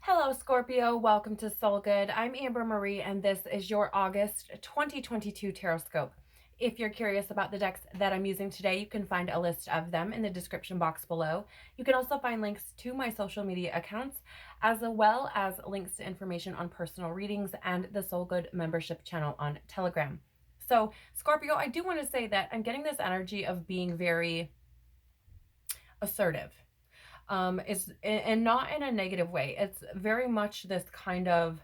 Hello, Scorpio. Welcome to Soul Good. I'm Amber Marie, and this is your August 2022 Tarotscope. If you're curious about the decks that I'm using today, you can find a list of them in the description box below. You can also find links to my social media accounts, as well as links to information on personal readings and the Soul Good membership channel on Telegram. So, Scorpio, I do want to say that I'm getting this energy of being very assertive, is and not in a negative way. It's very much this kind of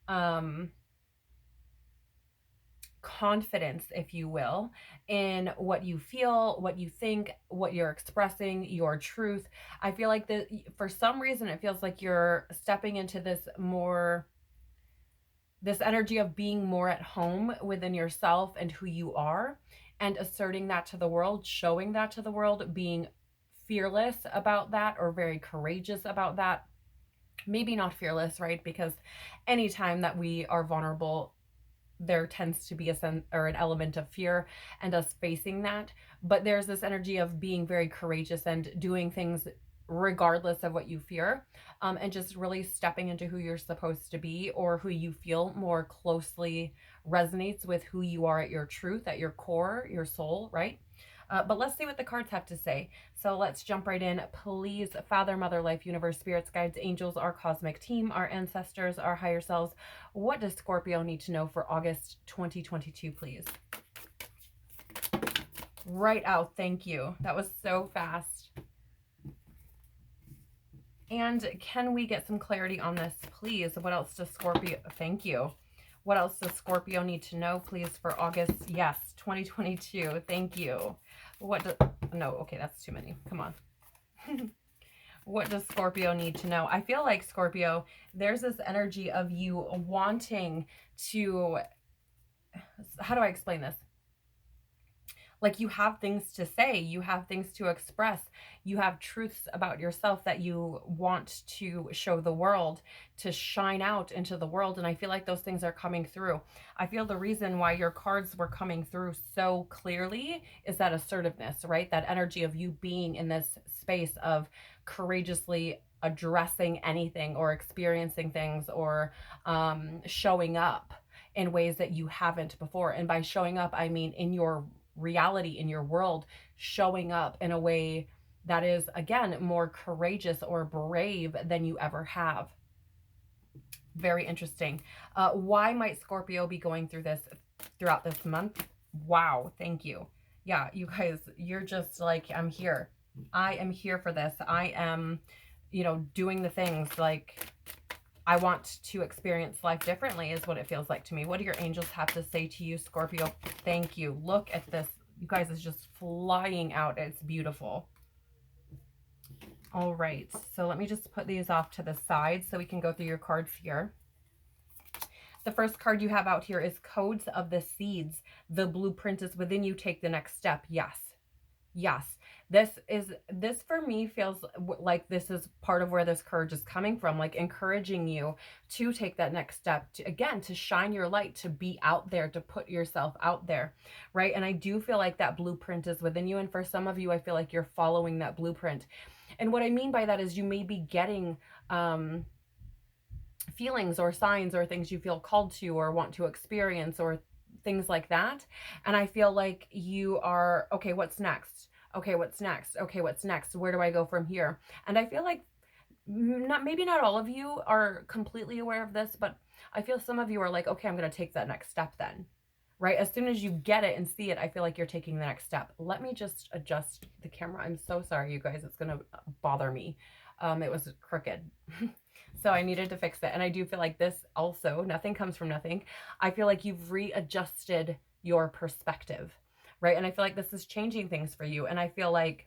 um confidence, if you will, in what you feel, what you think, what you're expressing, your truth. I feel like that for some reason it feels like you're stepping into this energy of being more at home within yourself and who you are, and asserting that to the world, showing that to the world, being fearless about that or very courageous about that. Maybe not fearless, right? Because anytime that we are vulnerable, there tends to be a sense or an element of fear and us facing that. But there's this energy of being very courageous and doing things regardless of what you fear, and just really stepping into who you're supposed to be, or who you feel more closely resonates with who you are at your truth, at your core, your soul, right? But let's see what the cards have to say. So let's jump right in. Please, Father, Mother, Life, Universe, Spirits, Guides, Angels, our cosmic team, our ancestors, our higher selves, what does Scorpio need to know for August 2022, please? Right out. Thank you. That was so fast. And can we get some clarity on this, please? What else does Scorpio... Thank you. What else does Scorpio need to know, please, for August? Yes, 2022. Thank you. What do... No, okay, that's too many. Come on. What does Scorpio need to know? I feel like, Scorpio, there's this energy of you wanting to... How do I explain this? Like, you have things to say, you have things to express, you have truths about yourself that you want to show the world, to shine out into the world. And I feel like those things are coming through. I feel the reason why your cards were coming through so clearly is that assertiveness, right? That energy of you being in this space of courageously addressing anything or experiencing things, or showing up in ways that you haven't before. And by showing up, I mean in your reality, in your world, showing up in a way that is, again, more courageous or brave than you ever have. Very interesting. Why might Scorpio be going through this throughout this month? Wow, thank you. Yeah, you guys, you're just like, I'm here. I am here for this. I am, doing the things like I want to experience life differently, is what it feels like to me. What do your angels have to say to you, Scorpio? Thank you. Look at this. You guys, is just flying out. It's beautiful. All right. So let me just put these off to the side so we can go through your cards here. The first card you have out here is Codes of the Seeds. The blueprint is within you. Take the next step. Yes. Yes. This for me feels like this is part of where this courage is coming from, like encouraging you to take that next step, to, again, to shine your light, to be out there, to put yourself out there, right? And I do feel like that blueprint is within you. And for some of you, I feel like you're following that blueprint. And what I mean by that is you may be getting feelings or signs or things you feel called to or want to experience or things like that. And I feel like you are, okay, what's next? Okay, what's next? Okay, what's next? Where do I go from here? And I feel like maybe not all of you are completely aware of this, but I feel some of you are like, okay, I'm going to take that next step then, right? As soon as you get it and see it, I feel like you're taking the next step. Let me just adjust the camera. I'm so sorry, you guys. It's going to bother me. It was crooked. So I needed to fix it. And I do feel like this also, nothing comes from nothing. I feel like you've readjusted your perspective, right? And I feel like this is changing things for you. And I feel like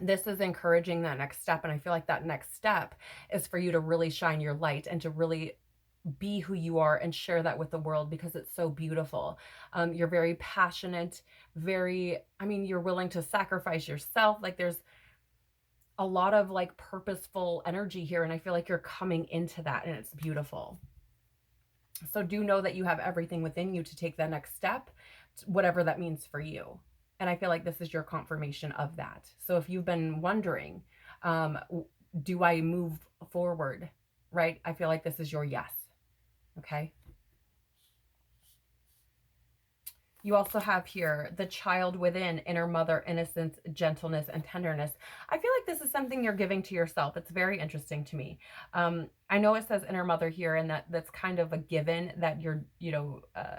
this is encouraging that next step. And I feel like that next step is for you to really shine your light and to really be who you are and share that with the world, because it's so beautiful. You're very passionate, you're willing to sacrifice yourself. Like, there's a lot of like purposeful energy here. And I feel like you're coming into that, and it's beautiful. So do know that you have everything within you to take the next step, whatever that means for you. And I feel like this is your confirmation of that. So if you've been wondering, do I move forward? right? I feel like this is your yes. Okay. You also have here the child within, inner mother, innocence, gentleness, and tenderness. I feel like this is something you're giving to yourself. It's very interesting to me. I know it says inner mother here, and that's kind of a given that you're,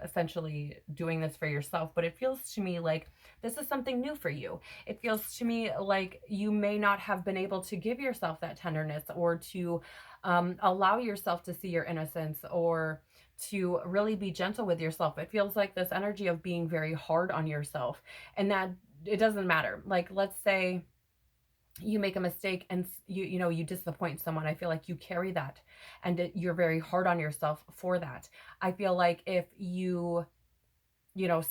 essentially doing this for yourself. But it feels to me like this is something new for you. It feels to me like you may not have been able to give yourself that tenderness, or to allow yourself to see your innocence, or to really be gentle with yourself. It feels like this energy of being very hard on yourself, and that it doesn't matter. Like, let's say you make a mistake and you disappoint someone. I feel like you carry that, and you're very hard on yourself for that. I feel like if you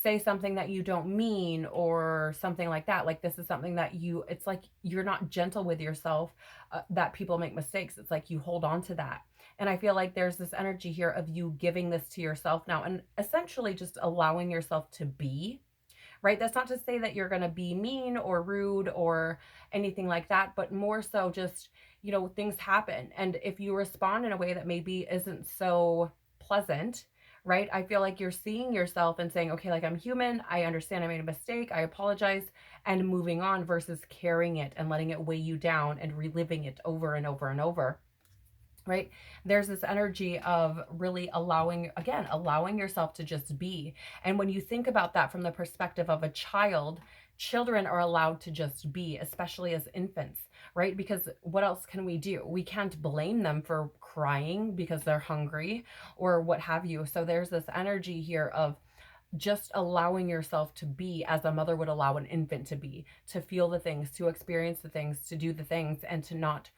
say something that you don't mean, or something like that, like this is something that it's like you're not gentle with yourself, that people make mistakes. It's like you hold on to that. And I feel like there's this energy here of you giving this to yourself now, and essentially just allowing yourself to be, right? That's not to say that you're going to be mean or rude or anything like that, but more so just, things happen. And if you respond in a way that maybe isn't so pleasant, right? I feel like you're seeing yourself and saying, okay, like, I'm human. I understand I made a mistake. I apologize, and moving on, versus carrying it and letting it weigh you down and reliving it over and over and over. Right? There's this energy of really allowing yourself to just be. And when you think about that from the perspective of a child, children are allowed to just be, especially as infants, right? Because what else can we do? We can't blame them for crying because they're hungry or what have you. So there's this energy here of just allowing yourself to be as a mother would allow an infant to be, to feel the things, to experience the things, to do the things, and to not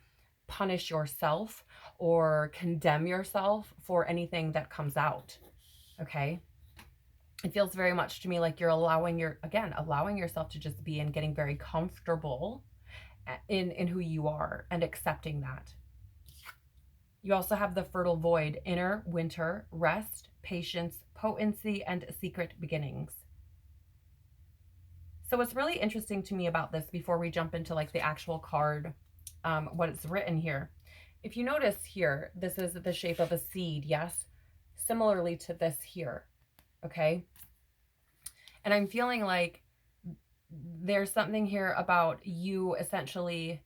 punish yourself or condemn yourself for anything that comes out. Okay. It feels very much to me like you're allowing yourself to just be, and getting very comfortable in who you are, and accepting that. You also have the fertile void, inner winter, rest, patience, potency, and secret beginnings. So what's really interesting to me about this, before we jump into like the actual card, what it's written here, if you notice here, this is the shape of a seed, yes? Similarly to this here, okay? And I'm feeling like there's something here about you essentially,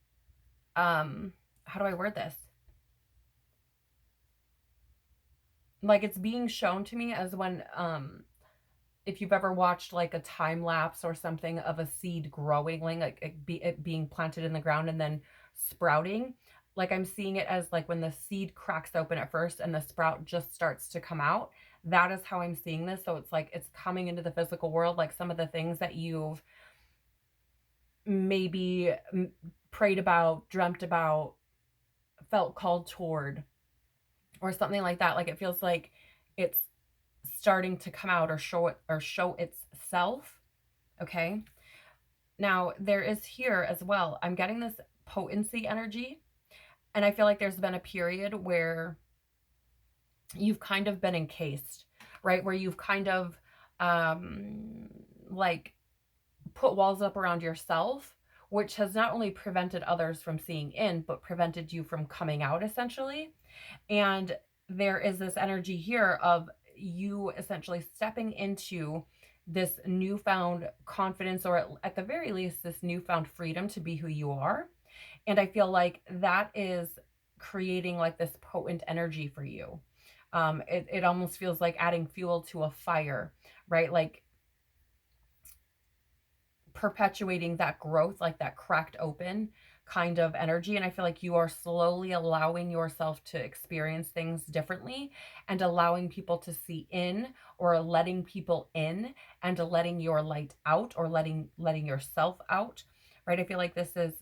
how do I word this? Like, it's being shown to me as when, if you've ever watched like a time lapse or something of a seed growing, like it being planted in the ground and then sprouting. Like, I'm seeing it as like when the seed cracks open at first and the sprout just starts to come out. That is how I'm seeing this. So it's like it's coming into the physical world, like some of the things that you've maybe prayed about, dreamt about, felt called toward, or something like that. Like, it feels like it's starting to come out, or show itself. Okay. Now there is here as well, I'm getting this potency energy, and I feel like there's been a period where you've kind of been encased, right? Where you've kind of like put walls up around yourself, which has not only prevented others from seeing in, but prevented you from coming out, essentially. And there is this energy here of you essentially stepping into this newfound confidence, or at the very least, this newfound freedom to be who you are. And I feel like that is creating like this potent energy for you. It almost feels like adding fuel to a fire, right? Like perpetuating that growth, like that cracked open kind of energy. And I feel like you are slowly allowing yourself to experience things differently, and allowing people to see in, or letting people in, and letting your light out, or letting yourself out, right? I feel like this is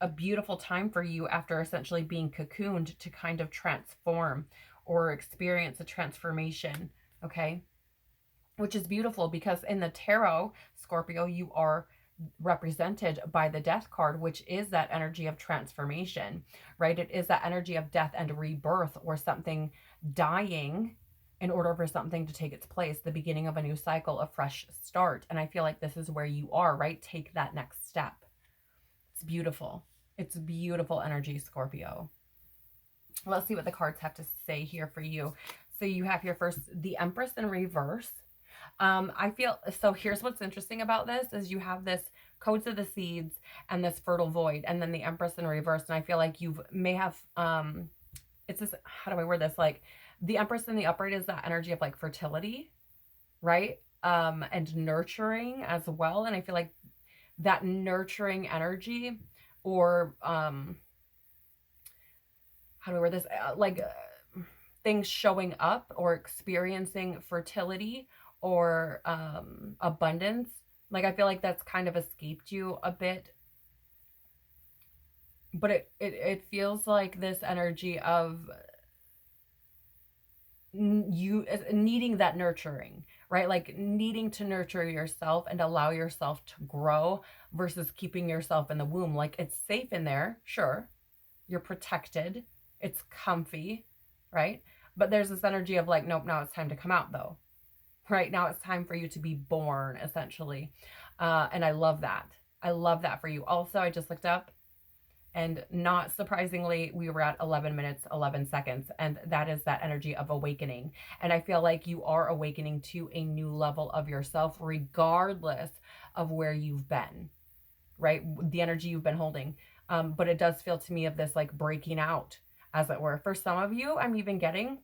a beautiful time for you, after essentially being cocooned, to kind of transform or experience a transformation. Okay. Which is beautiful, because in the tarot, Scorpio, you are represented by the death card, which is that energy of transformation, right? It is that energy of death and rebirth, or something dying in order for something to take its place, the beginning of a new cycle, a fresh start. And I feel like this is where you are, right? Take that next step. It's beautiful. It's beautiful energy, Scorpio. Let's see what the cards have to say here for you. So you have here first the Empress in reverse. I feel, so here's what's interesting about this is you have this codes of the seeds and this fertile void, and then the Empress in reverse. And I feel like you may have, it's this, how do I word this? Like the Empress in the upright is that energy of like fertility, right? And nurturing as well. And I feel like that nurturing energy, or, how do I word this? Things showing up or experiencing fertility or abundance. Like I feel like that's kind of escaped you a bit, but it feels like this energy of you needing that nurturing, right? Like needing to nurture yourself and allow yourself to grow versus keeping yourself in the womb. Like it's safe in there, sure, you're protected, it's comfy, right? But there's this energy of like, nope, now it's time to come out though. Right now it's time for you to be born, essentially. And I love that. I love that for you. Also, I just looked up, and not surprisingly, we were at 11 minutes, 11 seconds. And that is that energy of awakening. And I feel like you are awakening to a new level of yourself, regardless of where you've been, right? The energy you've been holding. But it does feel to me of this like breaking out, as it were. For some of you, I'm even getting,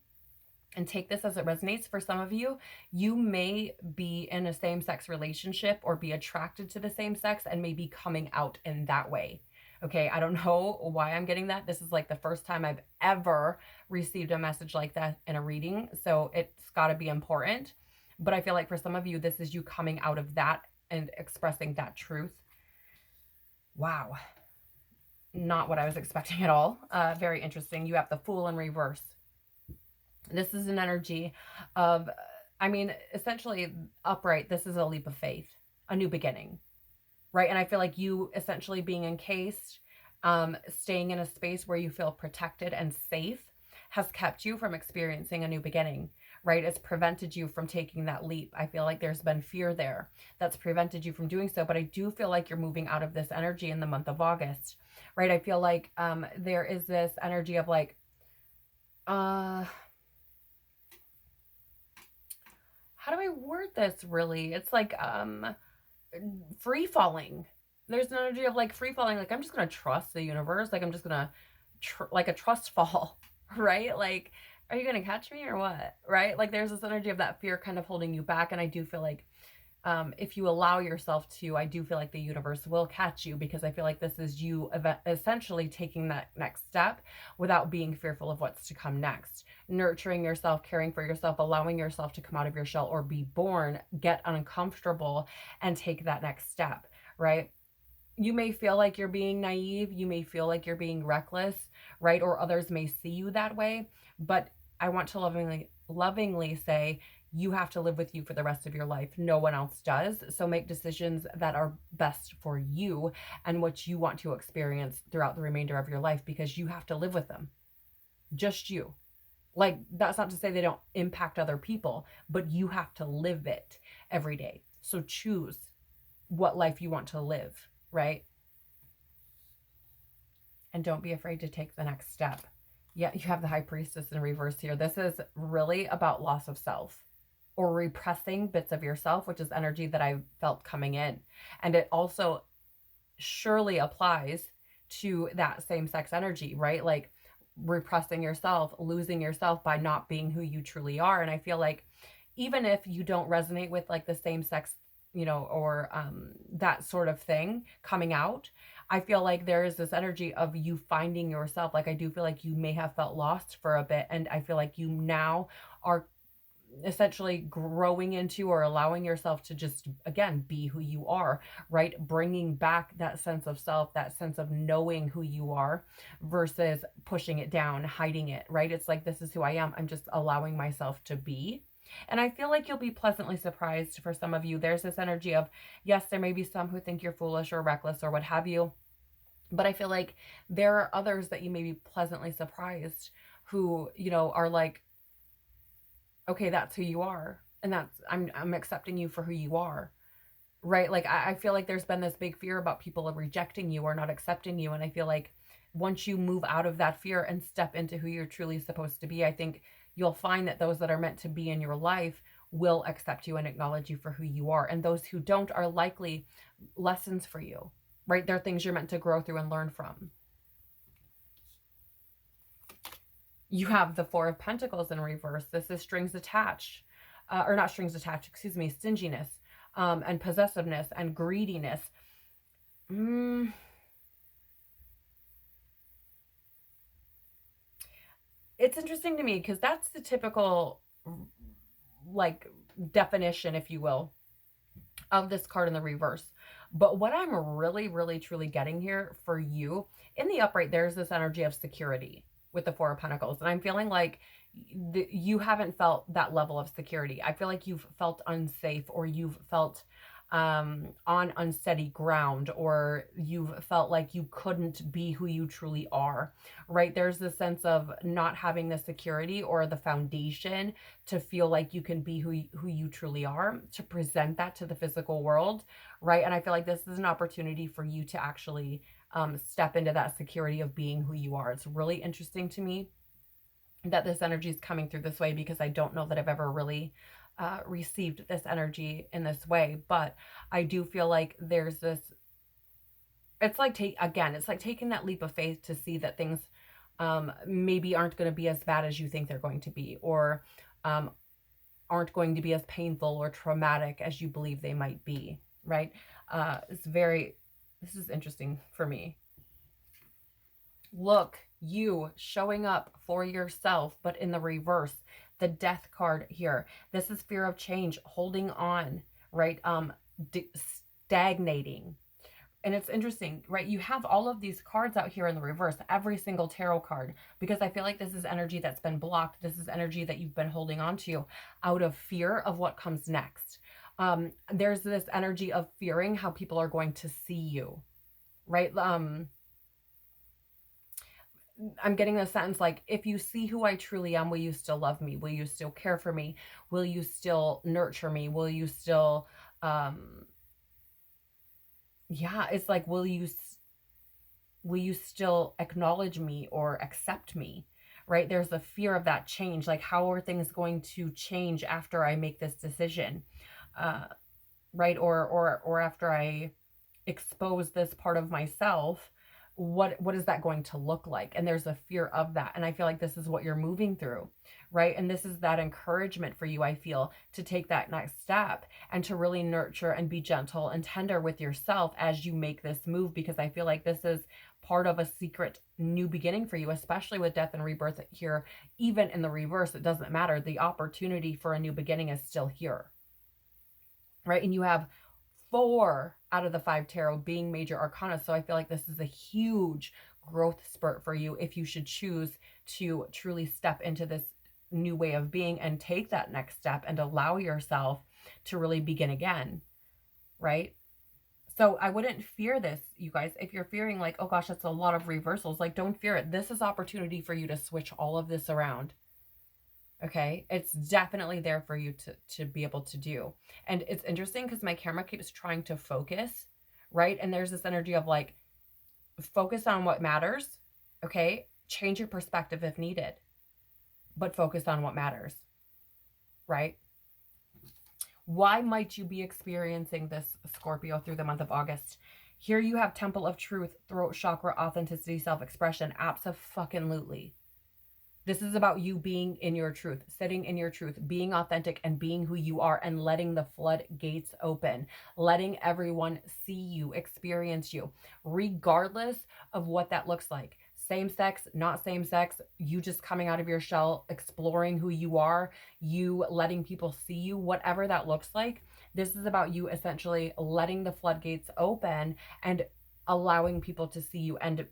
and take this as it resonates, for some of you, you may be in a same-sex relationship or be attracted to the same sex and may be coming out in that way. Okay, I don't know why I'm getting that. This is like the first time I've ever received a message like that in a reading, so it's got to be important. But I feel like for some of you, this is you coming out of that and expressing that truth. Wow. Not what I was expecting at all. Very interesting. You have the Fool in reverse. This is an energy of, I mean, essentially upright. This is a leap of faith, a new beginning, right? And I feel like you essentially being encased, staying in a space where you feel protected and safe has kept you from experiencing a new beginning, right? It's prevented you from taking that leap. I feel like there's been fear there that's prevented you from doing so, but I do feel like you're moving out of this energy in the month of August, right? I feel like there is this energy of like, how do I word this really? It's like free falling. There's an energy of like free falling. Like I'm just gonna trust the universe. Like I'm just gonna like a trust fall, right? Like, are you gonna catch me or what? Right? Like there's this energy of that fear kind of holding you back, and I do feel like if you allow yourself to, I do feel like the universe will catch you, because I feel like this is you essentially taking that next step without being fearful of what's to come next. Nurturing yourself, caring for yourself, allowing yourself to come out of your shell or be born, get uncomfortable, and take that next step, right? You may feel like you're being naive. You may feel like you're being reckless, right? Or others may see you that way. But I want to lovingly say, you have to live with you for the rest of your life. No one else does. So make decisions that are best for you and what you want to experience throughout the remainder of your life, because you have to live with them. Just you. Like, that's not to say they don't impact other people, but you have to live it every day. So choose what life you want to live, right? And don't be afraid to take the next step. Yeah, you have the High Priestess in reverse here. This is really about loss of self or repressing bits of yourself, which is energy that I felt coming in. And it also surely applies to that same-sex energy, right? Like repressing yourself, losing yourself by not being who you truly are. And I feel like even if you don't resonate with like the same-sex, or that sort of thing coming out, I feel like there is this energy of you finding yourself. Like I do feel like you may have felt lost for a bit, and I feel like you now are essentially growing into or allowing yourself to just, again, be who you are, right? Bringing back that sense of self, that sense of knowing who you are versus pushing it down, hiding it, right? It's like, this is who I am. I'm just allowing myself to be. And I feel like you'll be pleasantly surprised. For some of you, there's this energy of, yes, there may be some who think you're foolish or reckless or what have you, but I feel like there are others that you may be pleasantly surprised who, are like, okay, that's who you are. And I'm accepting you for who you are, right? Like I feel like there's been this big fear about people rejecting you or not accepting you. And I feel like once you move out of that fear and step into who you're truly supposed to be, I think you'll find that those that are meant to be in your life will accept you and acknowledge you for who you are. And those who don't are likely lessons for you, right? They're things you're meant to grow through and learn from. You have the Four of Pentacles in reverse. This is strings attached, or not strings attached, excuse me, stinginess, and possessiveness and greediness. It's interesting to me because that's the typical, like, definition, if you will, of this card in the reverse. But what I'm really, really, truly getting here for you, in the upright, there's this energy of security with the Four of Pentacles. And I'm feeling like you haven't felt that level of security. I feel like you've felt unsafe, or you've felt on unsteady ground, or you've felt like you couldn't be who you truly are, right? There's this sense of not having the security or the foundation to feel like you can be who you truly are, to present that to the physical world, right? And I feel like this is an opportunity for you to actually step into that security of being who you are. It's really interesting to me that this energy is coming through this way, because I don't know that I've ever really received this energy in this way. But I do feel like there's this, it's like it's like taking that leap of faith to see that things maybe aren't going to be as bad as you think they're going to be, or aren't going to be as painful or traumatic as you believe they might be, right? This is interesting for me. Look, you showing up for yourself, but in the reverse, the Death card here. This is fear of change, holding on, right? Stagnating. And it's interesting, right? You have all of these cards out here in the reverse, every single tarot card, because I feel like this is energy that's been blocked. This is energy that you've been holding on to out of fear of what comes next. There's this energy of fearing how people are going to see you, right? I'm getting a sentence like, if you see who I truly am, will you still love me? Will you still care for me? Will you still nurture me? Will you still, it's like, will you still acknowledge me or accept me, right? There's a fear of that change. Like, how are things going to change after I make this decision? Right? Or after I expose this part of myself, what is that going to look like? And there's a fear of that. And I feel like this is what you're moving through, right? And this is that encouragement for you, I feel, to take that next step and to really nurture and be gentle and tender with yourself as you make this move, because I feel like this is part of a secret new beginning for you, especially with death and rebirth here. Even in the reverse, it doesn't matter. The opportunity for a new beginning is still here, right? And you have 4 out of the 5 tarot being major arcana. So I feel like this is a huge growth spurt for you if you should choose to truly step into this new way of being and take that next step and allow yourself to really begin again, right? So I wouldn't fear this, you guys. If you're fearing like, oh gosh, that's a lot of reversals, like, don't fear it. This is opportunity for you to switch all of this around. Okay, it's definitely there for you to be able to do. And it's interesting because my camera keeps trying to focus, right? And there's this energy of like, focus on what matters, okay? Change your perspective if needed, but focus on what matters, right? Why might you be experiencing this, Scorpio, through the month of August? Here you have Temple of Truth, Throat Chakra, Authenticity, Self-Expression. Abso-fucking-lutely. This is about you being in your truth, sitting in your truth, being authentic and being who you are, and letting the floodgates open, letting everyone see you, experience you, regardless of what that looks like. Same sex, not same sex, you just coming out of your shell, exploring who you are, you letting people see you, whatever that looks like. This is about you essentially letting the floodgates open and allowing people to see you and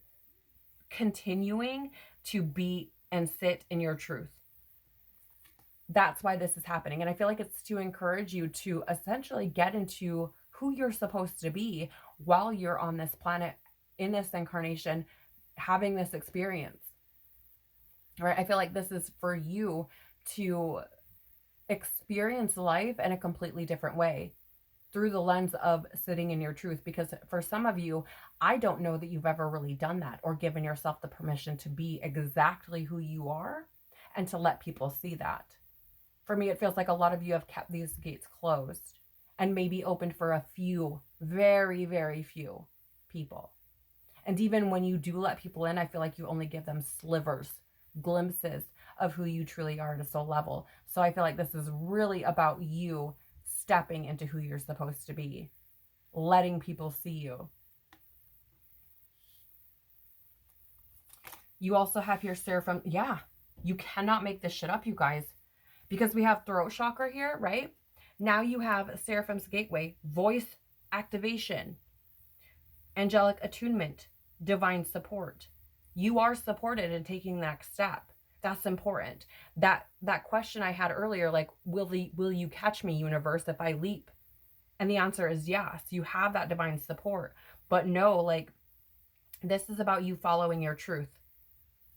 continuing to be and sit in your truth. That's why this is happening. And I feel like it's to encourage you to essentially get into who you're supposed to be while you're on this planet, in this incarnation, having this experience. Right? I feel like this is for you to experience life in a completely different way. through the lens of sitting in your truth. Because for some of you, I don't know that you've ever really done that or given yourself the permission to be exactly who you are and to let people see that. For me, it feels like a lot of you have kept these gates closed and maybe opened for a few, very, very few people. And even when you do let people in, I feel like you only give them slivers, glimpses of who you truly are at a soul level. So I feel like this is really about you stepping into who you're supposed to be, letting people see you. You also have your seraphim. Yeah, you cannot make this shit up, you guys, because we have throat chakra here, right? Now you have Seraphim's Gateway, voice activation, angelic attunement, divine support. You are supported in taking the next step. That's important. That question I had earlier, like, will you catch me, universe, if I leap? And the answer is yes. You have that divine support. But no, like, this is about you following your truth,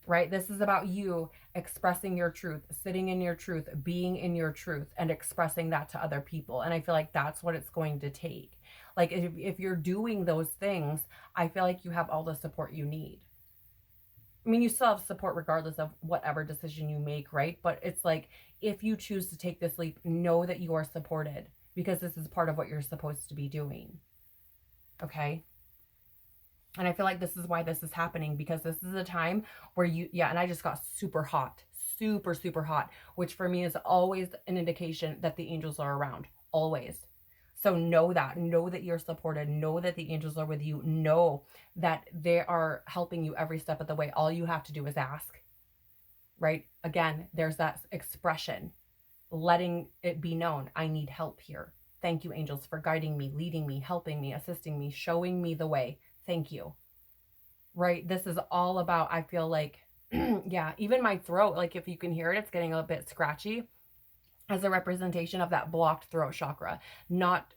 right? This is about you expressing your truth, sitting in your truth, being in your truth, and expressing that to other people. And I feel like that's what it's going to take. Like, if you're doing those things, I feel like you have all the support you need. I mean, you still have support regardless of whatever decision you make, right? But it's like, if you choose to take this leap, know that you are supported, because this is part of what you're supposed to be doing. Okay? And I feel like this is why this is happening, because this is a time where and I just got super hot, super, super hot, which for me is always an indication that the angels are around, always. So know that you're supported, know that the angels are with you, know that they are helping you every step of the way. All you have to do is ask, right? Again, there's that expression, letting it be known, I need help here. Thank you, angels, for guiding me, leading me, helping me, assisting me, showing me the way. Thank you. Right? This is all about, I feel like, yeah, even my throat, like if you can hear it, it's getting a bit scratchy, as a representation of that blocked throat chakra, not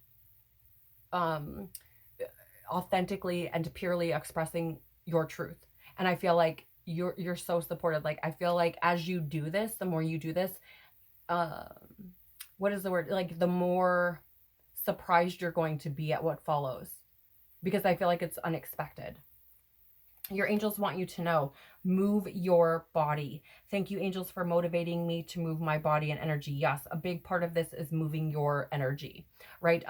authentically and purely expressing your truth. And I feel like you're so supported. Like, I feel like as you do this, the more you do this, what is the word? Like, the more surprised you're going to be at what follows, because I feel like it's unexpected. Your angels want you to know, move your body. Thank you, angels, for motivating me to move my body and energy. Yes, a big part of this is moving your energy, right?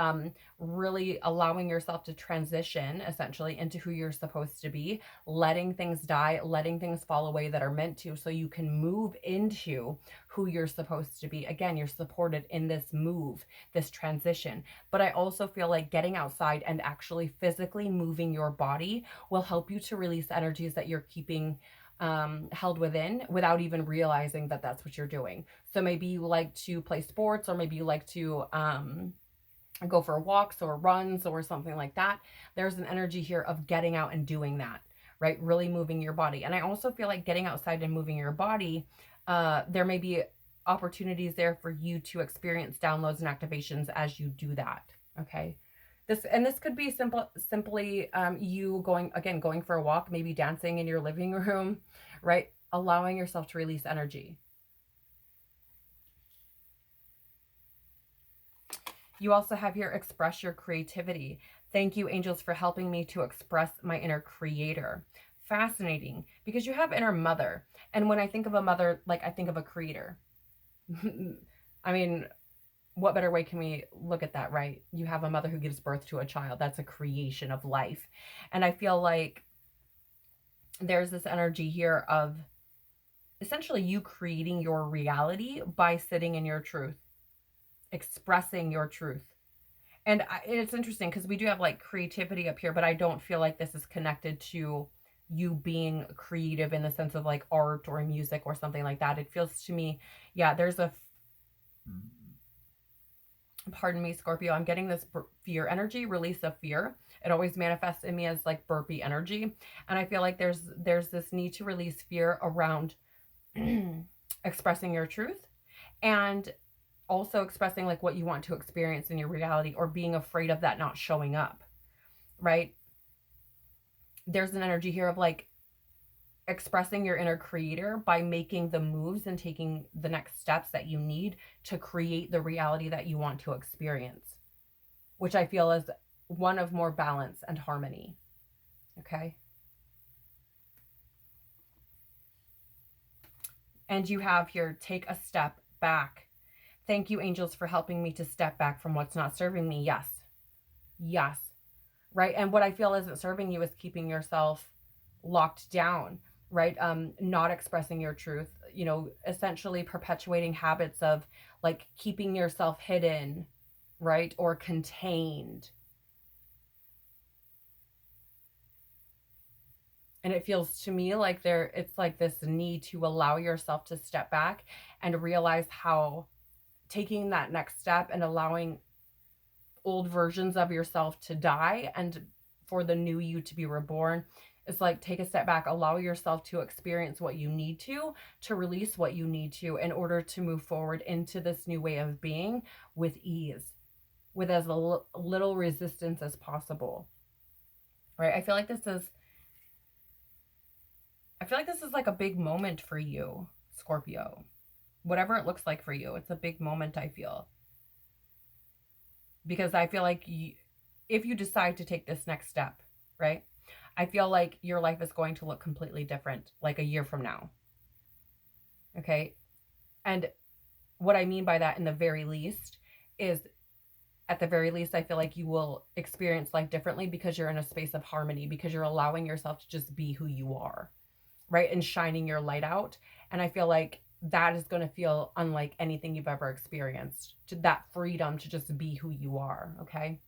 Really allowing yourself to transition essentially into who you're supposed to be, letting things die, letting things fall away that are meant to, so you can move into who you're supposed to be. Again, you're supported in this move, this transition. But I also feel like getting outside and actually physically moving your body will help you to release energies that you're keeping held within without even realizing that that's what you're doing. So maybe you like to play sports, or maybe you like to go for walks or runs or something like that. There's an energy here of getting out and doing that, right? Really moving your body. And I also feel like getting outside and moving your body, there may be opportunities there for you to experience downloads and activations as you do that. Okay. This could be simply you going for a walk, maybe dancing in your living room, right? Allowing yourself to release energy. You also have here, express your creativity. Thank you, angels, for helping me to express my inner creator. Fascinating, because you have inner mother. And when I think of a mother, like, I think of a creator. I mean, what better way can we look at that, right? You have a mother who gives birth to a child. That's a creation of life. And I feel like there's this energy here of essentially you creating your reality by sitting in your truth, expressing your truth. And it's interesting because we do have like creativity up here, but I don't feel like this is connected to you being creative in the sense of like art or music or something like that. It feels to me, yeah, there's a pardon me, Scorpio, I'm getting this fear energy, release of fear. It always manifests in me as like burpee energy. And I feel like there's this need to release fear around expressing your truth, and also expressing like what you want to experience in your reality, or being afraid of that not showing up, right? There's an energy here of like expressing your inner creator by making the moves and taking the next steps that you need to create the reality that you want to experience, which I feel is one of more balance and harmony. Okay. And you have here, take a step back. Thank you, angels, for helping me to step back from what's not serving me. Yes. Yes. Right. And what I feel isn't serving you is keeping yourself locked down, right? Not expressing your truth, you know, essentially perpetuating habits of like keeping yourself hidden, right? Or contained. And it feels to me like it's like this need to allow yourself to step back and realize how taking that next step and allowing old versions of yourself to die and for the new you to be reborn. It's like, take a step back, allow yourself to experience what you need to release what you need to in order to move forward into this new way of being with ease, with as little resistance as possible. Right? I feel like this is like a big moment for you, Scorpio. Whatever it looks like for you, it's a big moment, I feel. Because I feel like if you decide to take this next step, right? I feel like your life is going to look completely different like a year from now. Okay? And what I mean by that in the very least is, at the very least, I feel like you will experience life differently because you're in a space of harmony, because you're allowing yourself to just be who you are, right? And shining your light out. And I feel like that is going to feel unlike anything you've ever experienced, to that freedom to just be who you are. Okay.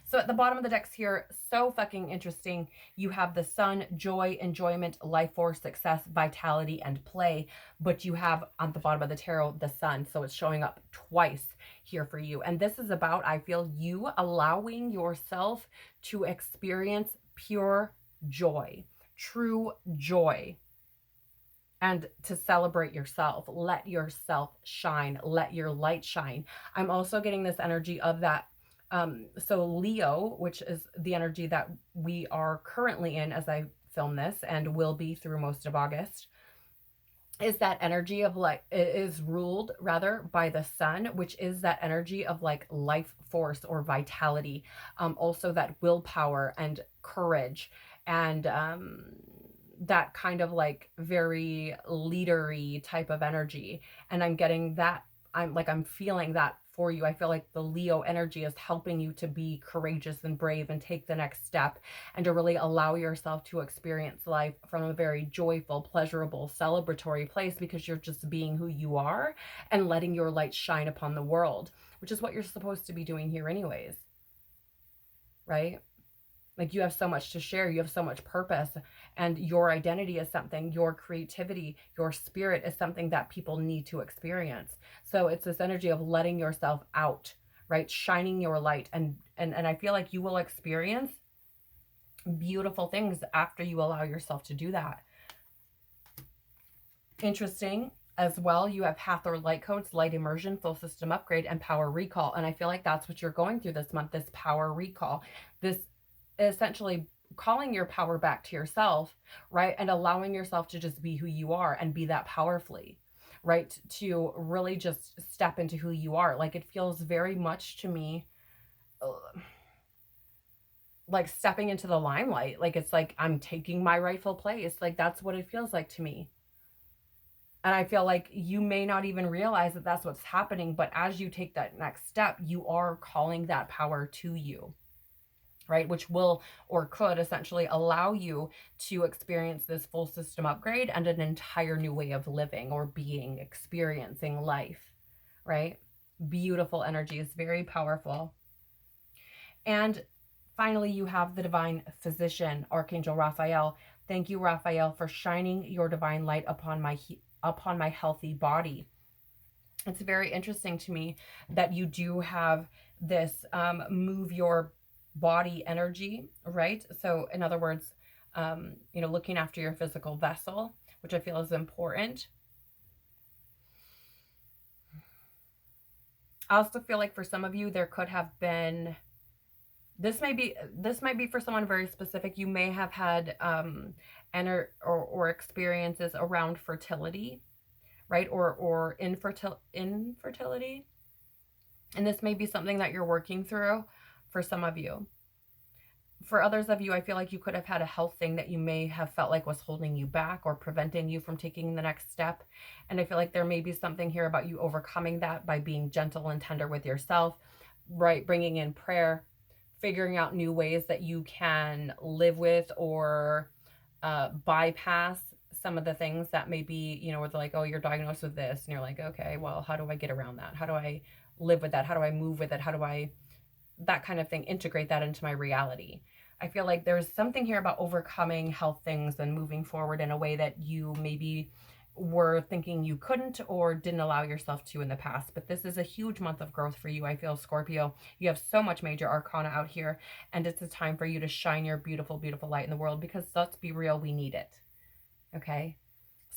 So at the bottom of the decks here, so fucking interesting. You have the sun, joy, enjoyment, life force, success, vitality, and play. But you have on the bottom of the tarot, the sun. So it's showing up twice here for you. And this is about, I feel, you allowing yourself to experience pure joy, true joy. And to celebrate yourself, let yourself shine, let your light shine. I'm also getting this energy of that. So Leo, which is the energy that we are currently in as I film this and will be through most of August, is that energy of like, it is ruled rather by the sun, which is that energy of like life force or vitality. Also that willpower and courage and, that kind of like very leadery type of energy. And I'm getting that, I'm feeling that for you. I feel like the Leo energy is helping you to be courageous and brave and take the next step and to really allow yourself to experience life from a very joyful, pleasurable, celebratory place, because you're just being who you are and letting your light shine upon the world, which is what you're supposed to be doing here anyways, right? Like, you have so much to share, you have so much purpose, and your identity is something, your creativity, your spirit is something that people need to experience. So it's this energy of letting yourself out, right? Shining your light. And I feel like you will experience beautiful things after you allow yourself to do that. Interesting as well, you have Hathor light codes, light immersion, full system upgrade, and power recall. And I feel like that's what you're going through this month, this power recall, this essentially calling your power back to yourself, right? And allowing yourself to just be who you are and be that powerfully, right? To really just step into who you are. Like, it feels very much to me like stepping into the limelight. Like, it's like I'm taking my rightful place. Like, that's what it feels like to me. And I feel like you may not even realize that that's what's happening, but as you take that next step, you are calling that power to you, right? Which will or could essentially allow you to experience this full system upgrade and an entire new way of living or being, experiencing life, right? Beautiful energy is very powerful. And finally, you have the divine physician, Archangel Raphael. Thank you, Raphael, for shining your divine light upon my healthy body. It's very interesting to me that you do have this move your body energy, right? So in other words, looking after your physical vessel, which I feel is important. I also feel like for some of you, there could have been, this might be for someone very specific. You may have had or experiences around fertility, right? Or infertility. And this may be something that you're working through for some of you. For others of you, I feel like you could have had a health thing that you may have felt like was holding you back or preventing you from taking the next step. And I feel like there may be something here about you overcoming that by being gentle and tender with yourself, right? Bringing in prayer, figuring out new ways that you can live with or bypass some of the things that may be, where they're like, oh, you're diagnosed with this. And you're like, okay, well, how do I get around that? How do I live with that? How do I move with it? How do I, that kind of thing, integrate that into my reality? I feel like there's something here about overcoming health things and moving forward in a way that you maybe were thinking you couldn't or didn't allow yourself to in the past. But this is a huge month of growth for you, I feel, Scorpio. You have so much major arcana out here, and it's a time for you to shine your beautiful, beautiful light in the world, because let's be real, we need it. Okay?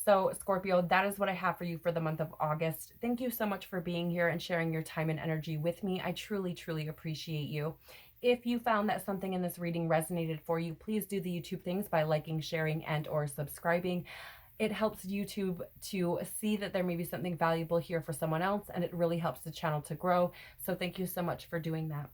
So, Scorpio, that is what I have for you for the month of August. Thank you so much for being here and sharing your time and energy with me. I truly, truly appreciate you. If you found that something in this reading resonated for you, please do the YouTube things by liking, sharing, and or subscribing. It helps YouTube to see that there may be something valuable here for someone else, and it really helps the channel to grow. So thank you so much for doing that.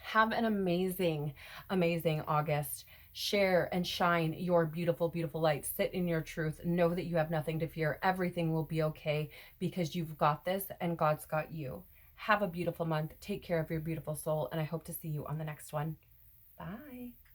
Have an amazing, amazing August. Share and shine your beautiful, beautiful light. Sit in your truth. Know that you have nothing to fear. Everything will be okay because you've got this and God's got you. Have a beautiful month. Take care of your beautiful soul, and I hope to see you on the next one. Bye.